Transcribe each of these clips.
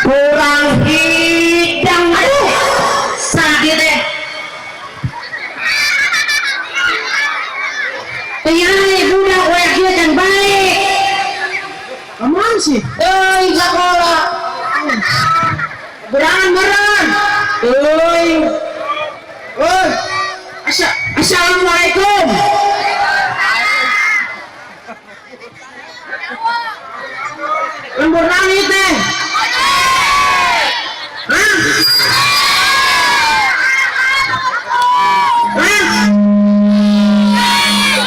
kurang hidang sakit deh. Iya, budak wajib dan baik. Aman sih. Sekolah. Beran. Assalamualaikum. Lembur nangis teh.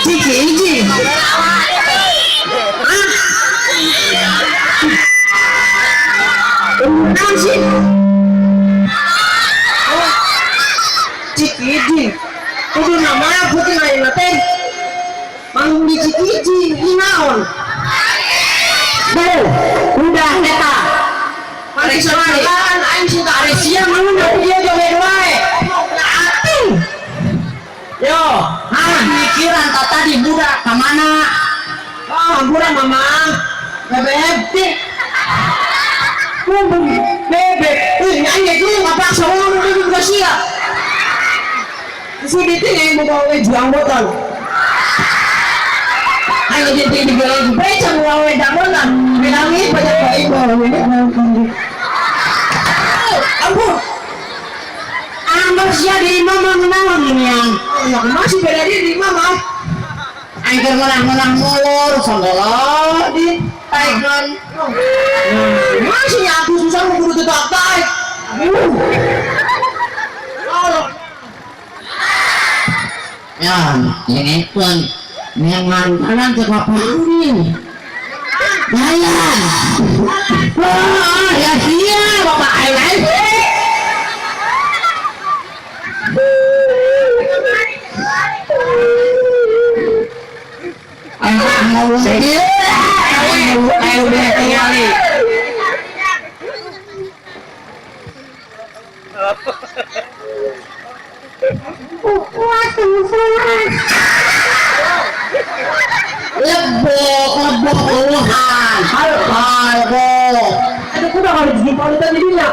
Cici. Nangis. Cici. Kudu namanya putih lain teh. Manggung di Cici, inaon. Udah neta. Mari sekalian aing suka aresia mun dia joget wae. Yo, pikiran tadi budak ka mana? Budak mama. Bebek. Bebek. Nyanyi dulu ngapa sama lu juga siap. Si Biti yang mau juang botol. Ayo jadi digalang beca mau dagonan. Bilangin banyak baik ampun. Manusia di mama menang yang masih beda diri mama. Angker menang molor sanggalah di taikan. Masih aku susah mau tetap taik. Ya, ini pun dengan kanan ke bapak ini. Jalan. Wah, ya dia bapak lain. Ayo udah tinggali. Lebok uluhan. Halo. Aduh, kuda kalau dijempol tadi dia.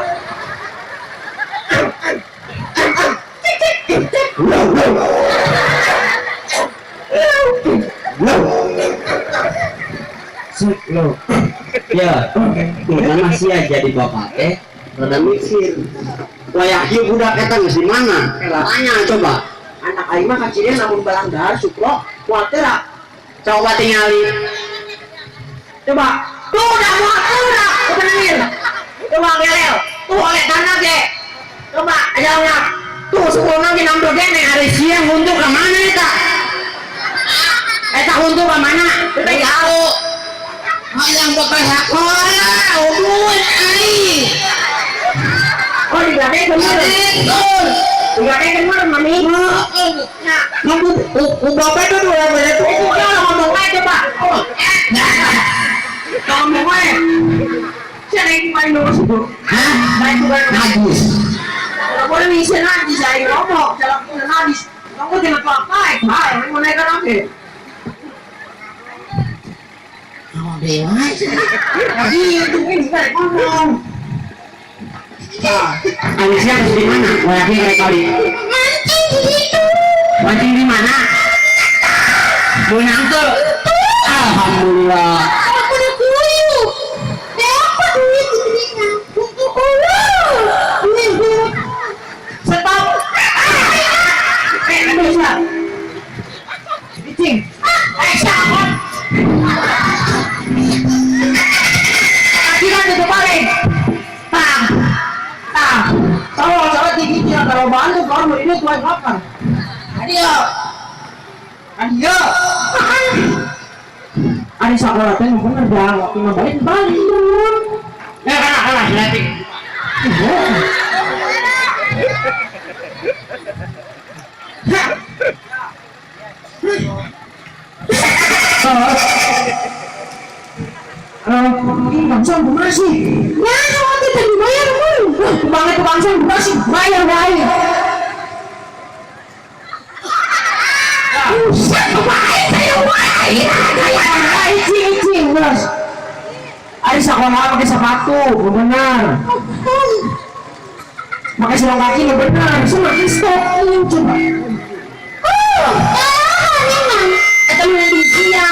Lo, ya, udah masih aja di bapak rada mikir. Layak yuk budak kita di mana? Tanya coba. Anak aing mah kacirnya namun balang dahar sukro, kuatir. Coba tinggali. Coba. Tuh udah bener. Coba ngelel. Tuh oleh tanah deh. Coba aja ulang. Tuh sekolah lagi nambah gini hari siang untuk ke mana eta? Eta untuk ke mana? Kita jauh. Yang bapak sekolah, umur ai. Oh digadeng bener. Digadeng bener mami. Nah, ngomong bapak itu dua bener tuh. Ngomong aja pak. Ngomong aja. Siapa yang main dulu sebut? Hah? Main bukan habis. Kalau boleh bisa nanti saya ngomong. Dalam bulan habis. Kamu jangan pakai. Baik, mau naikkan apa? Awak dewas. Itu ini kan ngomong. Alisnya harus di mana? Wayaknya kayak kali. Mancing di situ. Mancing di mana? Bunang tuh. Alhamdulillah. Aku udah kuyu. Berapa duit istrinya? Untuk stop. Bisa. Bicing. Siapa? Kita tutup balik. Kalau tinggi kalau bantu kamu ini tuan makan. Adio. Ada sekolah teh bener dah waktu balik. Ya kalah nanti. Bangsang masih. Ya, kalau tidak dibayar pun. Banget ke bangsang masih bayar baik. Cing, bos. Ada sekolah pakai sepatu, benar. Pakai sarung kaki benar. Semakin stop coba. Itu lebih dia.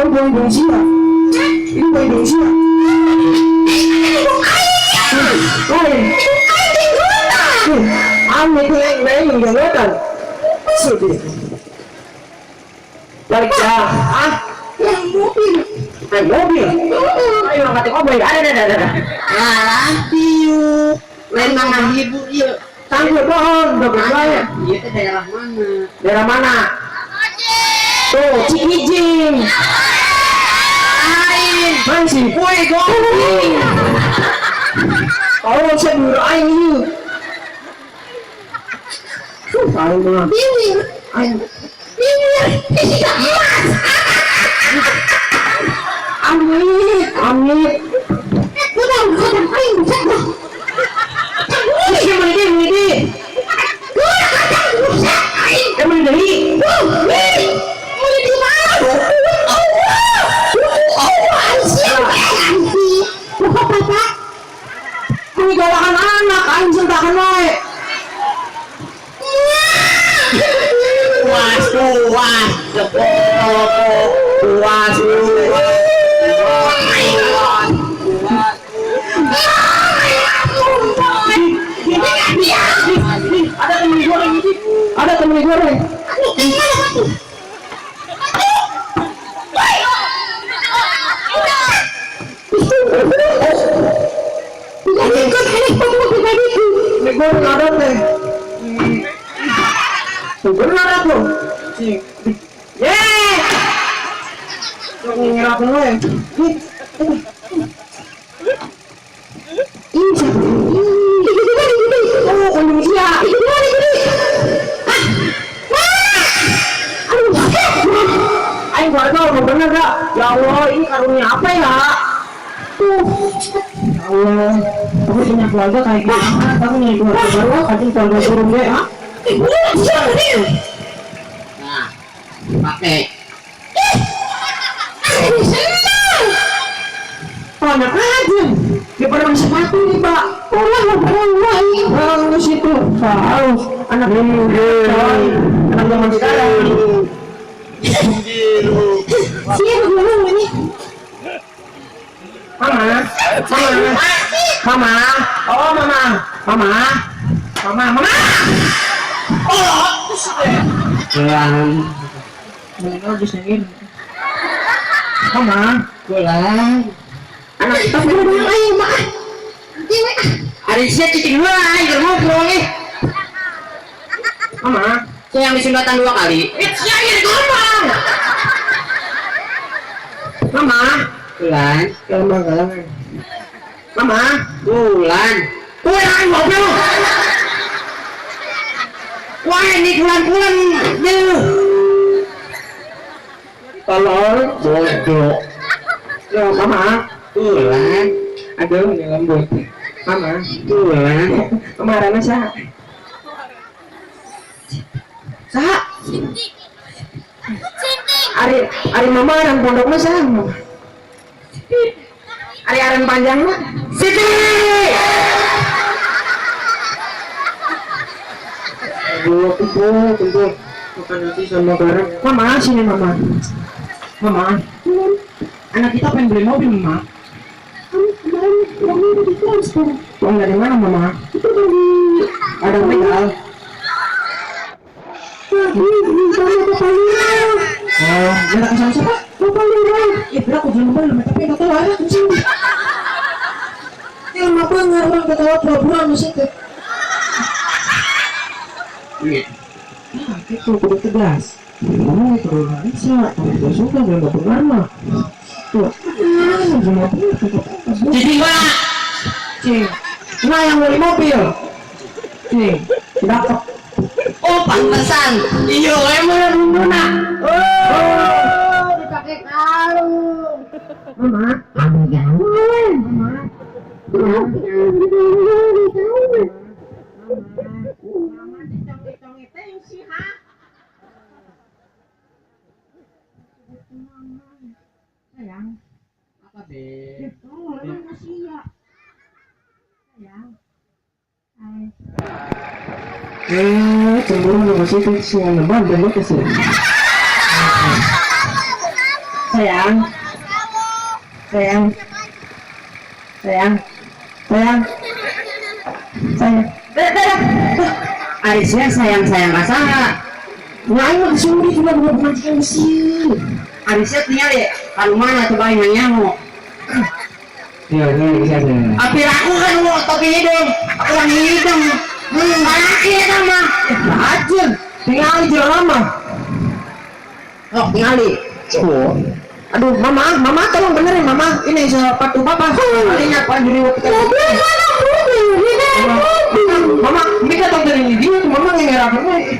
Kau boleh Indonesia? Ini boleh Indonesia? Anh thì anh lấy mình được hết rồi. Sự gì? Balik ya, mobil. Ayo angkat mobil. Ada. Piu. Lain mangan ibu iya. Tangguh pohon, udah berapa? Iya itu daerah mana? Daerah mana? Tuh, Cikijing. Masih kue gombing. Kalau saya berain ini. Tahu mah. Bibir. Tidak emas. Amit. Udah aing bisa. Ini. Emang dari. Ini galakan anak, anjing tak kenal. puas puas Ada temen goreng. Temen goreng ada teh. Goreng ada tuh. Yeay. Ngerap gue. Oh, Indonesia. Ayo warga mau bener gak? Ya Allah, ini karunia apa ya? Ya Allah, aku punya keluarga kayak gini. Kamu punya keluarga baru, kasih keluarga burung deh, ha? nah pakai Banyak aja. Daripada masih sepatu nih, Pak. Orang di situ. Harus anak anak zaman sekarang. Siapa dulu ini? Mama. Oh, mama. Oh, pulang meninggal di sini. Mama, pulang anak kita sudah banyak ayo, Mak. hari siap cicing gua ayo ngobrol nih Mama, saya yang disundatan 2 kali ya ini ngomong. Mama, pulang Mama, pulang ngobrol. wah ini pulang dulu Tolong, bodoh ya Mama. pulang Aduh, ini lembut. Mama, pulang kemarin sah. Ari mama yang pondoknya sah. Ari panjang mah. Siti Kumpul. Makan nasi sama garam. Mama, sini Mama. Mama, anak kita pengen beli mobil, Mama. Uang dari mana, Mama? Ada modal. Oh, dia tak sama siapa? Bapak Lura. Ya, berapa belum tapi nggak tahu ada di sini. Yang apa nggak orang ketawa pura-pura di situ. Nah, itu kudu tegas. Ngomong itu Indonesia, kalau tidak suka dan nggak bernama. Tuh, semua pun Cici gua Cing, nah yang beli mobil. Cing, dapat. oh pantesan iya emang duna Dipakai kalung. Mama, Mama. Sayang, apa deh cemburu sama situ sih nembak dan lo kesini. Sayang. Arisnya sayang rasa Nah, ini disuruh juga belum mancing besi. Arisnya tinggal deh kan mana tuh bayi nyamuk Iya, bisa. api aku kan mau topi hidung aku yang hidung anaknya sama Aja, tinggal aja lama. oh tinggali Oh. Aduh, mama tolong benerin mama. Ini sepatu papa. Kalinya apa jadi waktu kita. Mama, ini datang dari ini dia, mama ngerap ini.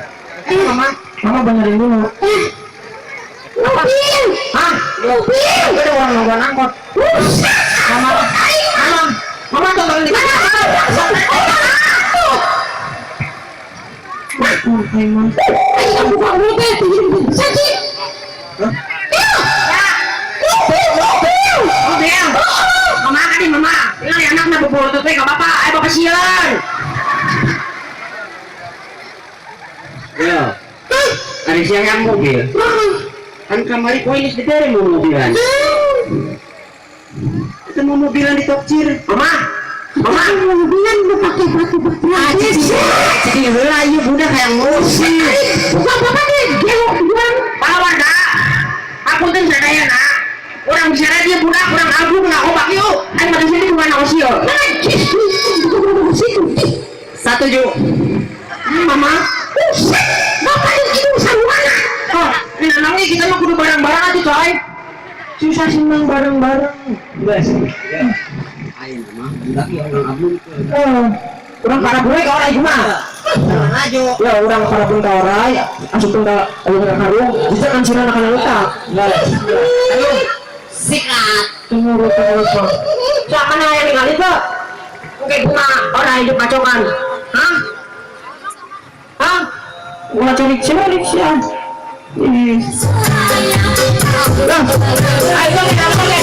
Mama benerin dulu. Mobil. Hah? Mobil. Ada orang nongkrong angkot. Mama tolong di mana? Mama kan mama ini anaknya bubur tuh gak apa-apa ayo bapak sian ya Hari siang yang mobil. Kan kamari koinis di dari mau mobilan. Itu mau mobilan di tokcir. Mama mobilan udah pakai batu-batu aja sih. Jadi layu budak kayak musik. Bukan bapak deh, dia mau bilang pahlawan nak. Aku tuh sadaya nak. Orang bicara dia budak, orang aku nak obat yuk. Ayo pada sini bukan osio. Setuju. Mama. Bapak itu sama mana? Oh, ini namanya kita mah kudu bareng-bareng aja coy. Susah senang bareng-bareng. Bes. Ayo mama, budak yang orang abun. Orang para budak kau lagi mah. Ajo. Ya orang para pun kau rai, asup pun kau karung. Bisa kan sih anak anak letak. Ayo. Sikat. Tunggu apa? Siapa nih yang kali tuh? Oke, bunga orang hidup pacokan. Hah? Hah? Wah cari cari siapa? Ayo kita pakai.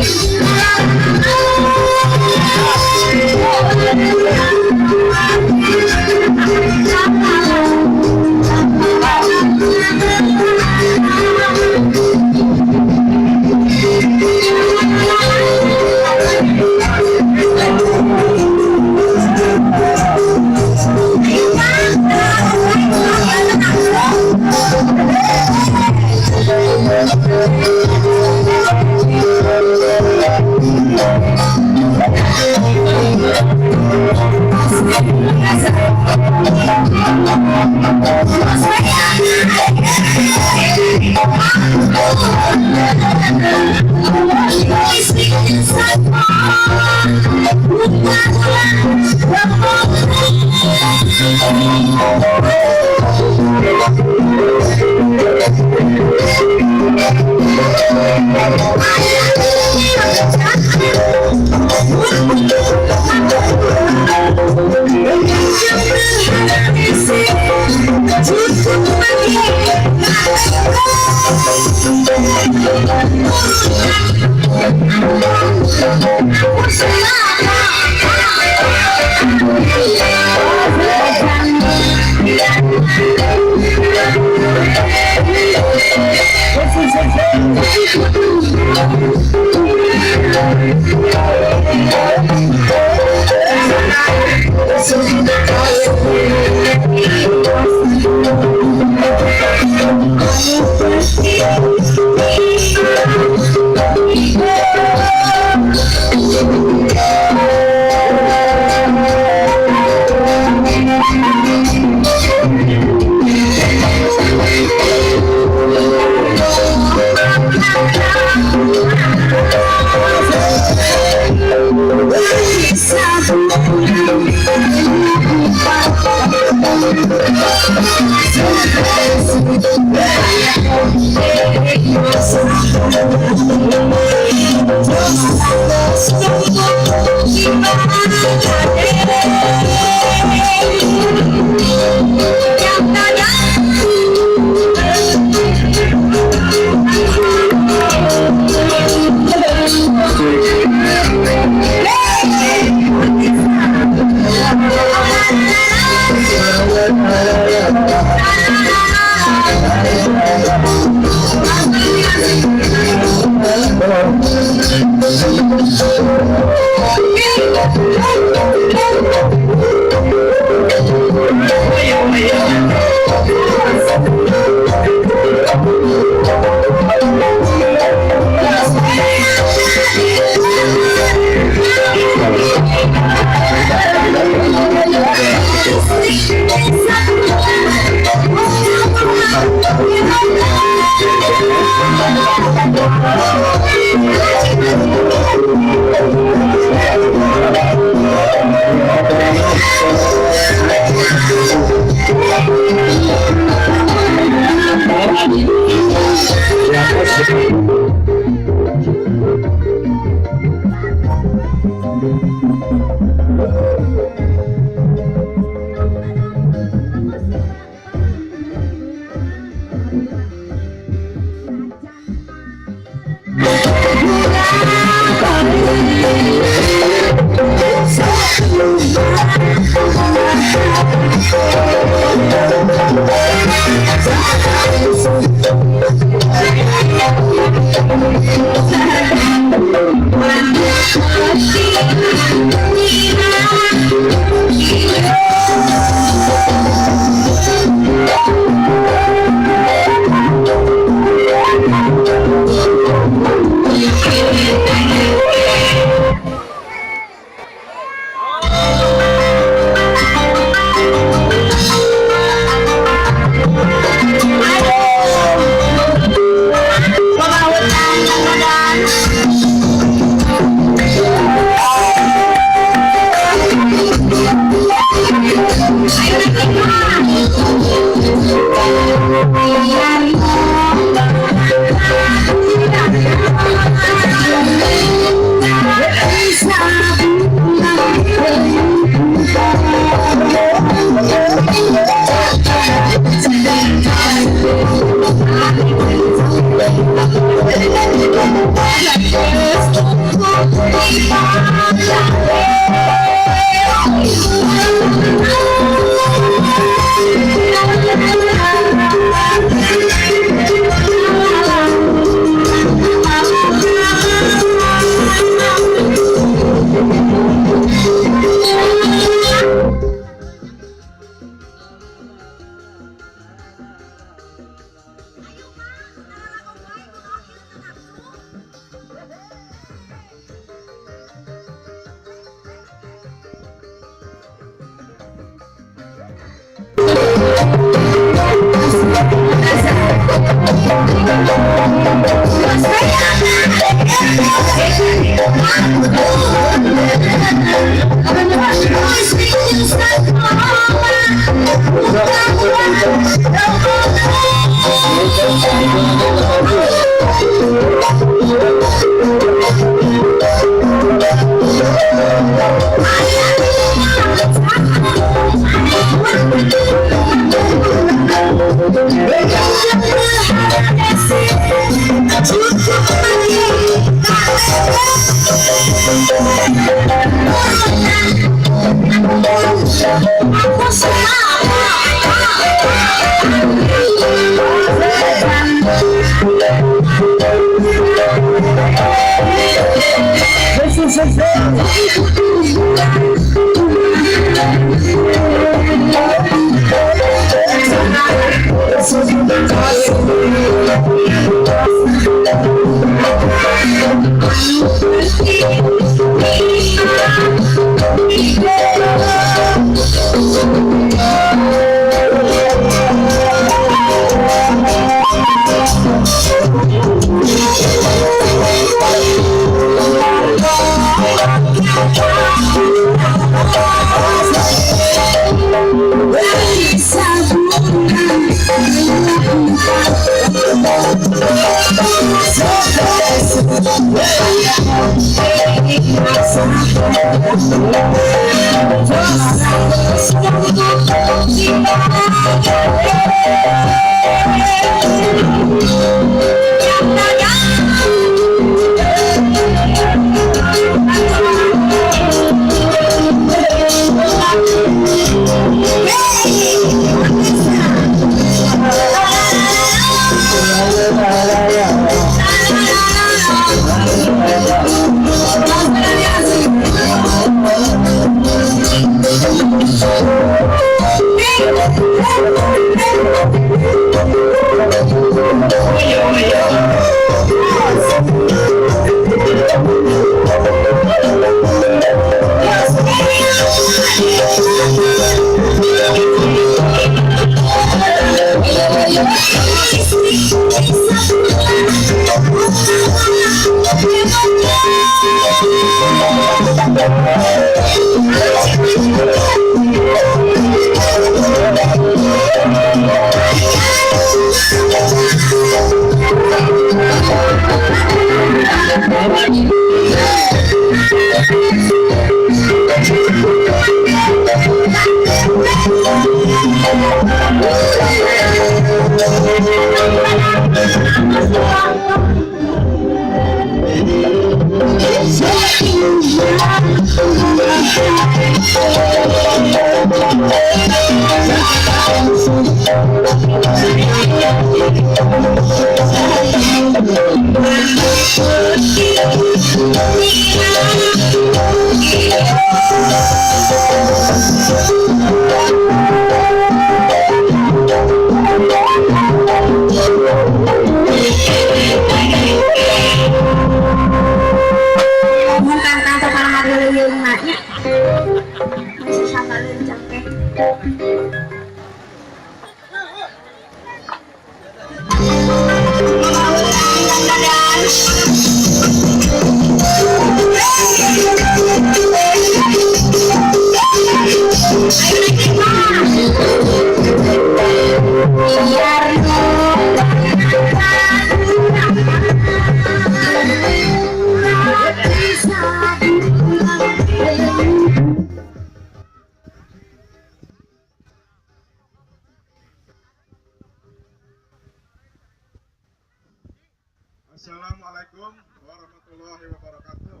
Assalamualaikum warahmatullahi wabarakatuh.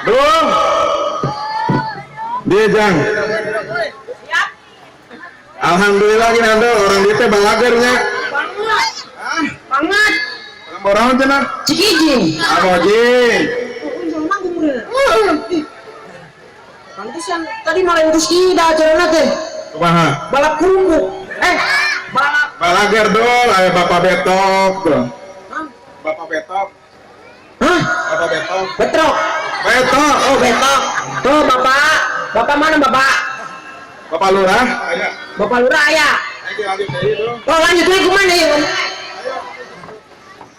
Duh, dia jang. Alhamdulillah gini ando orang dia teh balagernya. Banget. Orang cenah. Cikijing. Abojing. Pantesan tadi malah urus ida acarana teh. Kumaha? Balap kerupuk. Balap. Balager dol, aya Bapak Betok tuh. Bapak Betok. Hah? Bapak Betok. Betrok. Betok. Oh, betok. Tuh, Bapak. Bapak mana, Bapak? Bapak Lurah. Aya. Bapak Lurah ya. Ayo lanjut deui tuh. Oh, lanjut lagi kemana ya?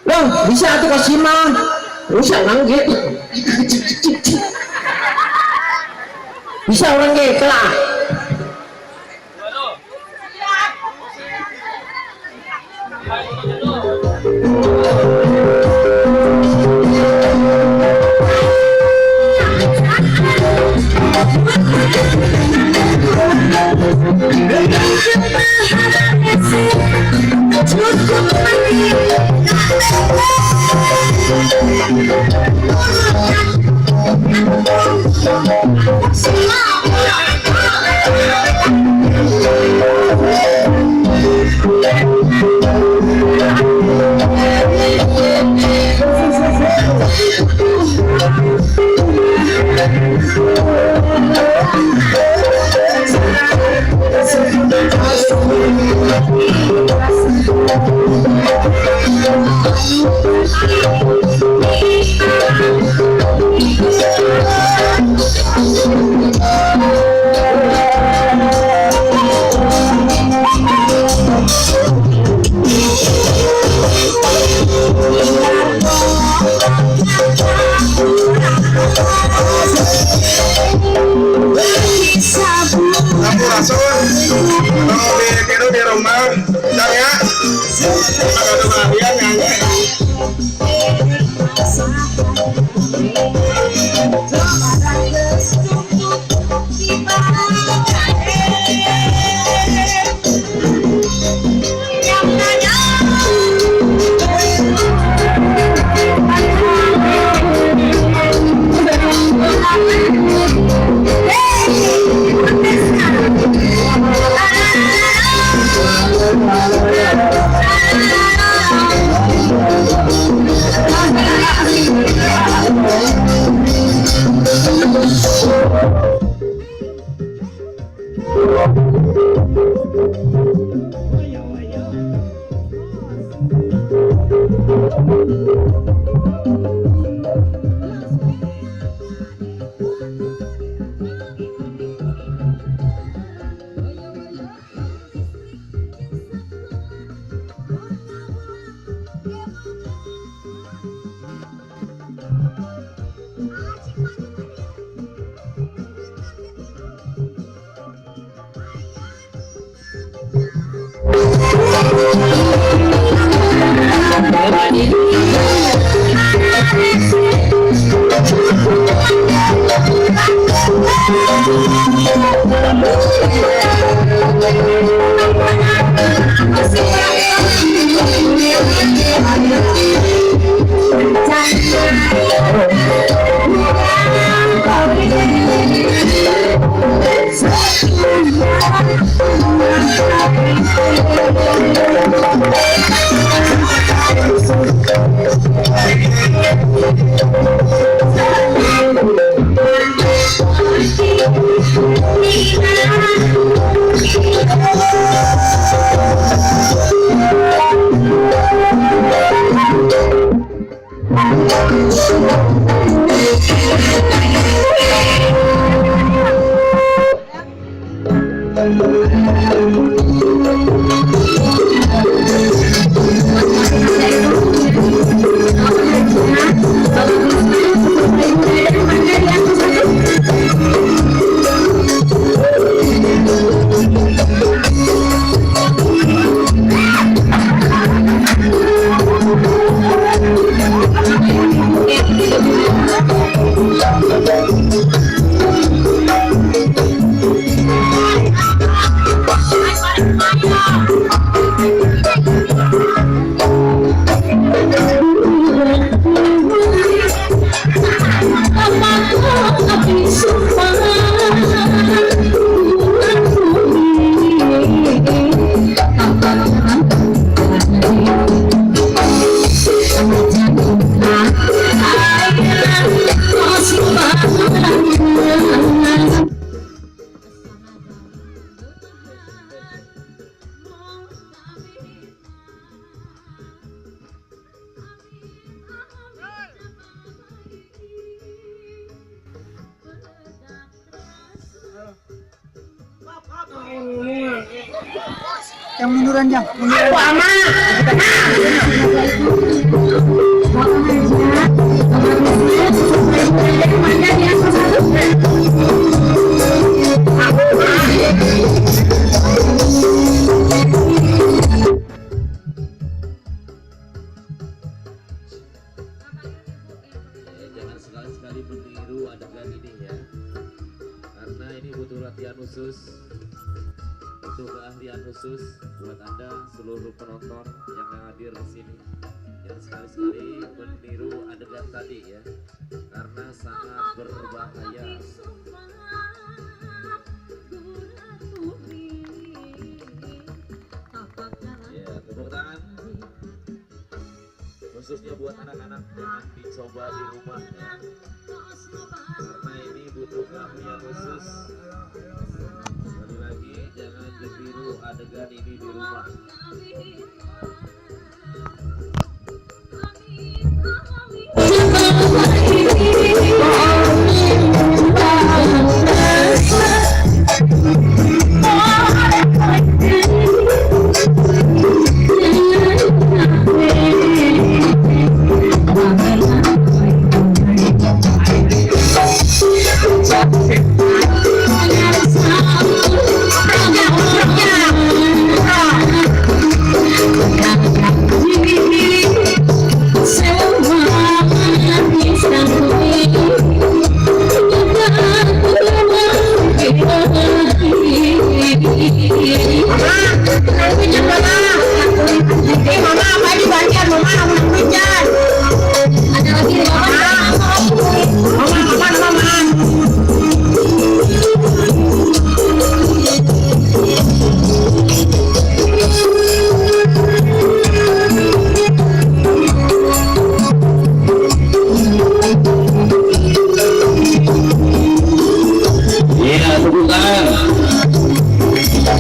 Loh, bisa tuh kasih mah. Bisa nangge. Bisa orang ge kelah. Sampurasun. Kalau ditiru di rumah, jang ya. Maka tuh hadiah nyanyi. Yang munduran jang. Aku aman. Jangan sekali-sekali meniru adegan ini ya, karena ini butuh latihan khusus, butuh keahlian khusus buat Anda seluruh penonton yang hadir di sini. Jangan sekali-sekali meniru adegan tadi ya, karena sangat berbahaya. Ya, tepuk tangan khususnya buat anak-anak, jangan dicoba di rumah ya, karena ini butuh keahlian khusus. Sekali lagi, jangan ditiru adegan ini di rumah.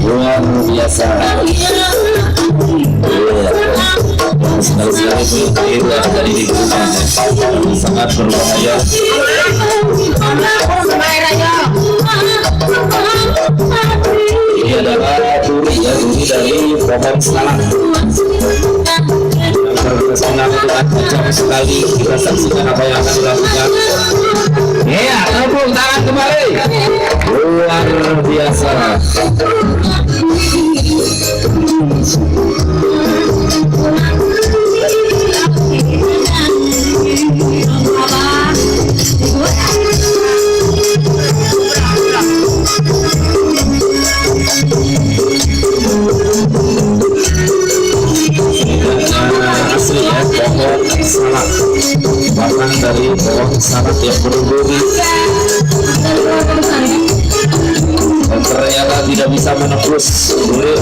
Luar biasa. Sekali-sekali itu dari di rumah sangat berbahaya. Ini adalah duri ya, duri dari pohon salak. Berkesenang dengan kejam sekali. Kita saksikan apa yang akan dilakukan. Iya, tepuk tangan kembali. Luar biasa. Asli ya, pohon salak, batang dari pohon salak yang berduri, dan ternyata tidak bisa menembus duri.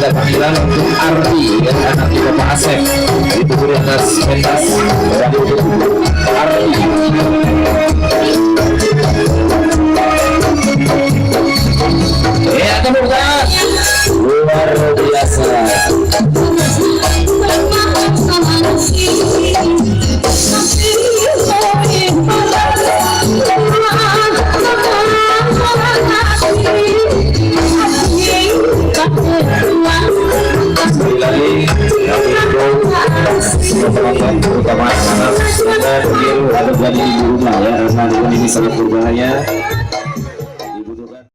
ada panggilan untuk Ardi ya, anak Bapak Asep itu di atas pentas dan untuk Ardi. Ya, tepuk tangan luar biasa. Sekali lagi kami himbau penonton terutama anak-anak dan biru ada berada di rumah ya, karena ini sangat berbahaya.